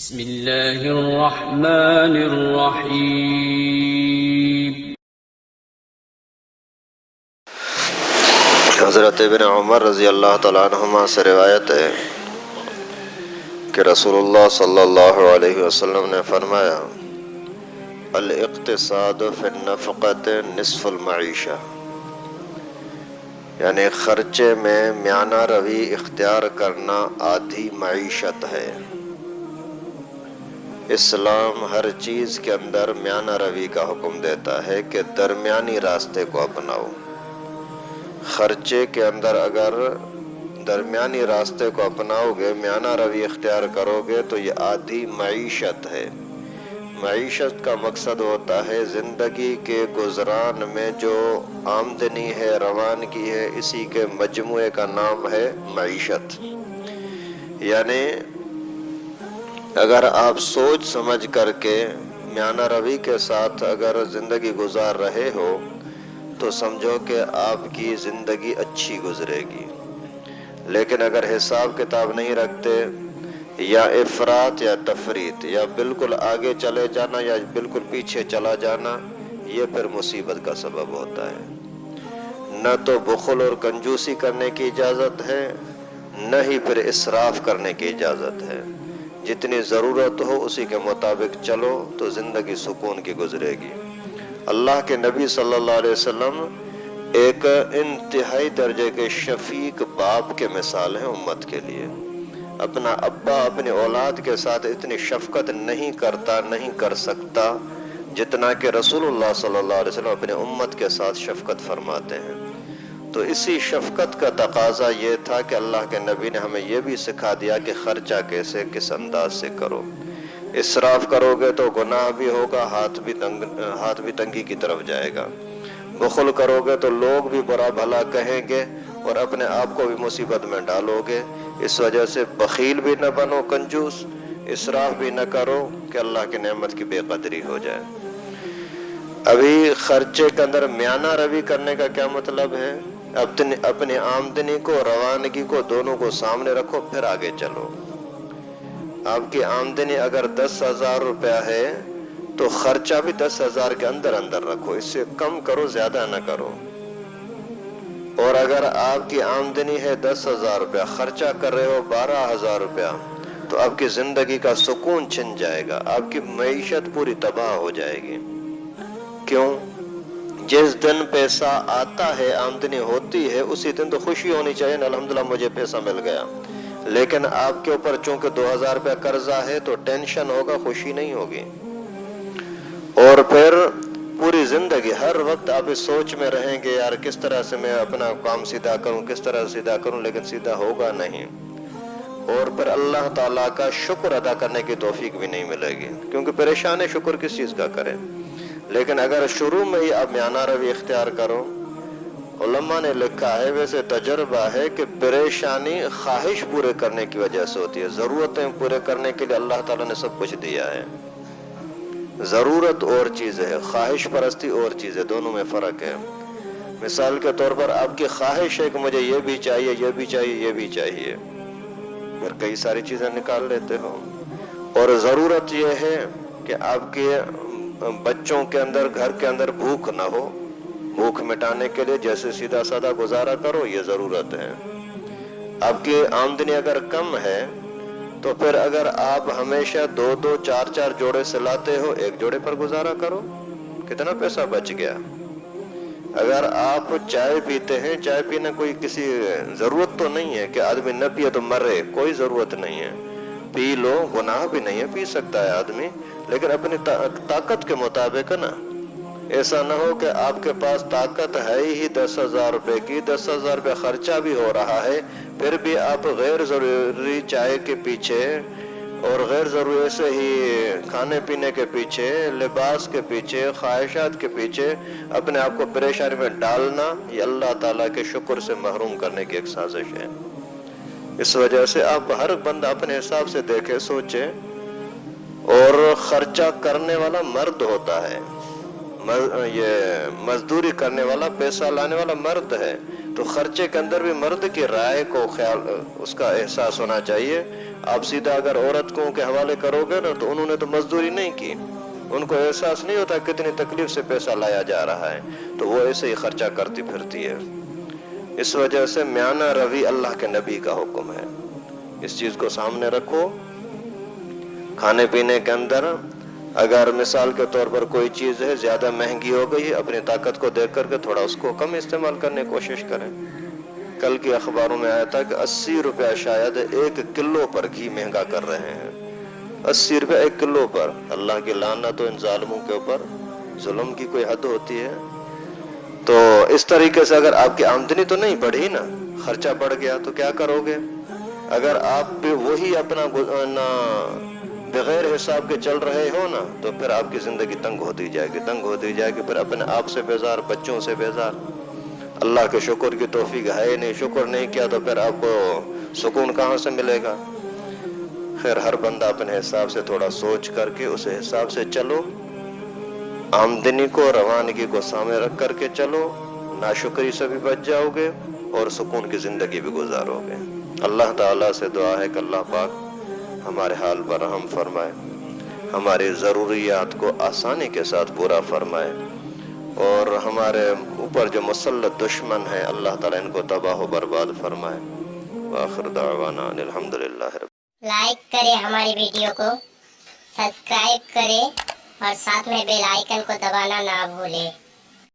بسم اللہ الرحمن الرحیم۔ حضرت ابن عمر رضی اللہ تعالیٰ عنہما سے روایت ہے کہ رسول اللہ صلی اللہ علیہ وسلم نے فرمایا الاقتصاد فی النفقۃ نصف المعیشہ، یعنی خرچے میں میانہ روی اختیار کرنا آدھی معیشت ہے۔ اسلام ہر چیز کے اندر میانہ روی کا حکم دیتا ہے کہ درمیانی راستے کو اپناؤ۔ خرچے کے اندر اگر درمیانی راستے کو اپناؤ گے، میانہ روی اختیار کرو گے تو یہ آدھی معیشت ہے۔ معیشت کا مقصد ہوتا ہے زندگی کے گزران میں جو آمدنی ہے، روانگی ہے، اسی کے مجموعے کا نام ہے معیشت۔ یعنی اگر آپ سوچ سمجھ کر کے میانہ روی کے ساتھ اگر زندگی گزار رہے ہو تو سمجھو کہ آپ کی زندگی اچھی گزرے گی۔ لیکن اگر حساب کتاب نہیں رکھتے، یا افراط یا تفریط، یا بالکل آگے چلے جانا یا بالکل پیچھے چلا جانا، یہ پھر مصیبت کا سبب ہوتا ہے۔ نہ تو بخل اور کنجوسی کرنے کی اجازت ہے، نہ ہی پھر اسراف کرنے کی اجازت ہے۔ جتنی ضرورت ہو اسی کے مطابق چلو تو زندگی سکون کی گزرے گی۔ اللہ کے نبی صلی اللہ علیہ وسلم ایک انتہائی درجے کے شفیق باپ کے مثال ہیں امت کے لیے۔ اپنا ابا اپنی اولاد کے ساتھ اتنی شفقت نہیں کرتا، نہیں کر سکتا جتنا کہ رسول اللہ صلی اللہ علیہ وسلم اپنے امت کے ساتھ شفقت فرماتے ہیں۔ تو اسی شفقت کا تقاضا یہ تھا کہ اللہ کے نبی نے ہمیں یہ بھی سکھا دیا کہ خرچہ کیسے، کس انداز سے کرو۔ اسراف کرو گے تو گناہ بھی ہوگا، ہاتھ بھی تنگی کی طرف جائے گا۔ بخل کرو گے تو لوگ بھی برا بھلا کہیں گے اور اپنے آپ کو بھی مصیبت میں ڈالو گے۔ اس وجہ سے بخیل بھی نہ بنو، کنجوس، اسراف بھی نہ کرو کہ اللہ کی نعمت کی بے قدری ہو جائے۔ ابھی خرچے کے اندر میانہ روی کرنے کا کیا مطلب ہے؟ اپنی آمدنی کو، روانگی کو، دونوں کو سامنے رکھو، پھر آگے چلو۔ آپ کی آمدنی اگر 10,000 روپیہ ہے تو خرچہ بھی 10,000 کے اندر رکھو، اس سے کم کرو، زیادہ نہ کرو۔ اور اگر آپ کی آمدنی ہے 10,000 روپیہ، خرچہ کر رہے ہو 12,000 روپیہ، تو آپ کی زندگی کا سکون چھن جائے گا، آپ کی معیشت پوری تباہ ہو جائے گی۔ کیوں؟ جس دن پیسہ آتا ہے، آمدنی ہوتی ہے، اسی دن تو خوشی ہونی چاہیے نا، الحمدللہ مجھے پیسہ مل گیا۔ لیکن آپ کے اوپر چونکہ 2,000 روپیہ قرضہ ہے تو ٹینشن ہوگا، خوشی نہیں ہوگی۔ اور پھر پوری زندگی ہر وقت آپ اس سوچ میں رہیں گے یار کس طرح سے میں اپنا کام سیدھا کروں، کس طرح سیدھا کروں، لیکن سیدھا ہوگا نہیں۔ اور پھر اللہ تعالیٰ کا شکر ادا کرنے کی توفیق بھی نہیں ملے گی، کیونکہ پریشان ہے، شکر کس چیز کا کریں۔ لیکن اگر شروع میں ہی آپ میانہ روی اختیار کرو، علماء نے لکھا ہے، ویسے تجربہ ہے کہ پریشانی خواہش پورے کرنے کی وجہ سے ہوتی ہے۔ ضرورتیں پورے کرنے کے لیے اللہ تعالیٰ نے سب کچھ دیا ہے۔ ضرورت اور چیز ہے، خواہش پرستی اور چیز ہے، دونوں میں فرق ہے۔ مثال کے طور پر آپ کی خواہش ہے کہ مجھے یہ بھی چاہیے، یہ بھی چاہیے، یہ بھی چاہیے، پھر کئی ساری چیزیں نکال لیتے ہو۔ اور ضرورت یہ ہے کہ آپ کے بچوں کے اندر، گھر کے اندر بھوک نہ ہو، بھوک مٹانے کے لیے جیسے سیدھا سادہ گزارا کرو، یہ ضرورت ہے۔ آپ کی آمدنی اگر کم ہے تو پھر اگر آپ ہمیشہ 2-2 4-4 جوڑے سلاتے ہو، ایک جوڑے پر گزارا کرو، کتنا پیسہ بچ گیا۔ اگر آپ چائے پیتے ہیں، چائے پینا کوئی کسی ضرورت تو نہیں ہے کہ آدمی نہ پیے تو مرے، کوئی ضرورت نہیں ہے، پی لو، گناہ بھی نہیں ہے، پی سکتا ہے آدمی، لیکن اپنی طاقت کے مطابق نا۔ ایسا نہ ہو کہ آپ کے پاس طاقت ہے ہی 10,000 روپے کی، 10,000 روپے خرچہ بھی ہو رہا ہے، پھر بھی آپ غیر ضروری چائے کے پیچھے اور غیر ضروری ایسے ہی کھانے پینے کے پیچھے، لباس کے پیچھے، خواہشات کے پیچھے اپنے آپ کو پریشانی میں ڈالنا، یہ اللہ تعالیٰ کے شکر سے محروم کرنے کی ایک سازش ہے۔ اس وجہ سے آپ ہر بندہ اپنے حساب سے دیکھے، سوچے۔ اور خرچہ کرنے والا مرد ہوتا ہے، یہ مزدوری کرنے والا، پیسہ لانے والا مرد ہے، تو خرچے کے اندر بھی مرد کی رائے کو خیال اس کا احساس ہونا چاہیے. آپ سیدھا اگر عورتوں کے حوالے کرو گے نا تو انہوں نے تو مزدوری نہیں کی, ان کو احساس نہیں ہوتا کتنی تکلیف سے پیسہ لایا جا رہا ہے, تو وہ ایسے ہی خرچہ کرتی پھرتی ہے. اس وجہ سے میانہ روی اللہ کے نبی کا حکم ہے. اس چیز کو سامنے رکھو. کھانے پینے کے اندر اگر مثال کے طور پر کوئی چیز ہے زیادہ مہنگی ہو گئی, اپنی طاقت کو دیکھ کر کے تھوڑا اس کو کم استعمال کرنے کی کوشش کریں. کل کی اخباروں میں آیا تھا کہ 80 روپے شاید 1 کلو پر گھی مہنگا کر رہے ہیں. 80 روپے 1 کلو پر. اللہ کی لعنت تو ان ظالموں کے اوپر. ظلم کی کوئی حد ہوتی ہے؟ تو اس طریقے سے اگر آپ کی آمدنی تو نہیں بڑھی نا, خرچہ بڑھ گیا تو کیا کرو گے؟ اگر آپ بھی وہی اپنا بغیر حساب کے چل رہے ہو نا تو پھر آپ کی زندگی تنگ ہوتی جائے گی, پھر اپنے آپ سے بیزار, بچوں سے بیزار. اللہ کے شکر کی توفیق ہے نہیں, شکر نہیں کیا تو پھر آپ کو سکون کہاں سے ملے گا؟ خیر, ہر بندہ اپنے حساب سے تھوڑا سوچ کر کے اس حساب سے چلو. آمدنی کو, روانگی کو سامنے رکھ کر کے چلو. ناشکری سے بھی بچ جاؤ گے اور سکون کی زندگی بھی گزارو گے. اللہ تعالیٰ سے دعا ہے کہ اللہ پاک ہمارے حال پر رحم فرمائے, ہماری ضروریات کو آسانی کے ساتھ پورا فرمائے, اور ہمارے اوپر جو مسلط دشمن ہیں اللہ تعالیٰ ان کو تباہ و برباد فرمائے. وآخر دعوانا ان الحمدللہ رب. لائک کرے ہماری ویڈیو کو, سبسکرائب کرے اور ساتھ میں بیل آئیکن کو دبانا نہ بھولے.